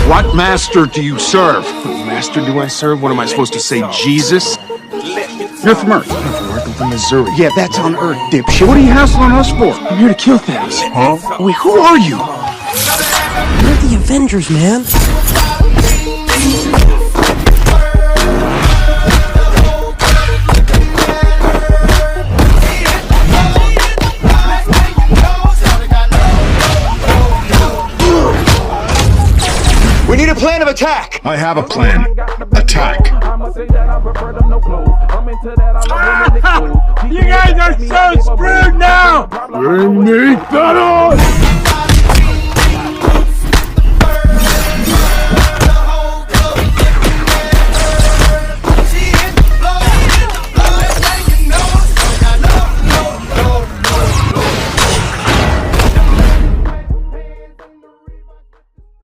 What master do you serve? What master do I serve? What am I supposed to say, Jesus? You're from Earth. I'm from Earth, I'm from Missouri. Yeah, that's on Earth, dipshit. What are you hassling us for? I'm here to kill things. Huh? Wait, who are you? We're the Avengers, man. We need a plan of attack! I have a plan. Attack. You guys are so screwed now! Bring me battle!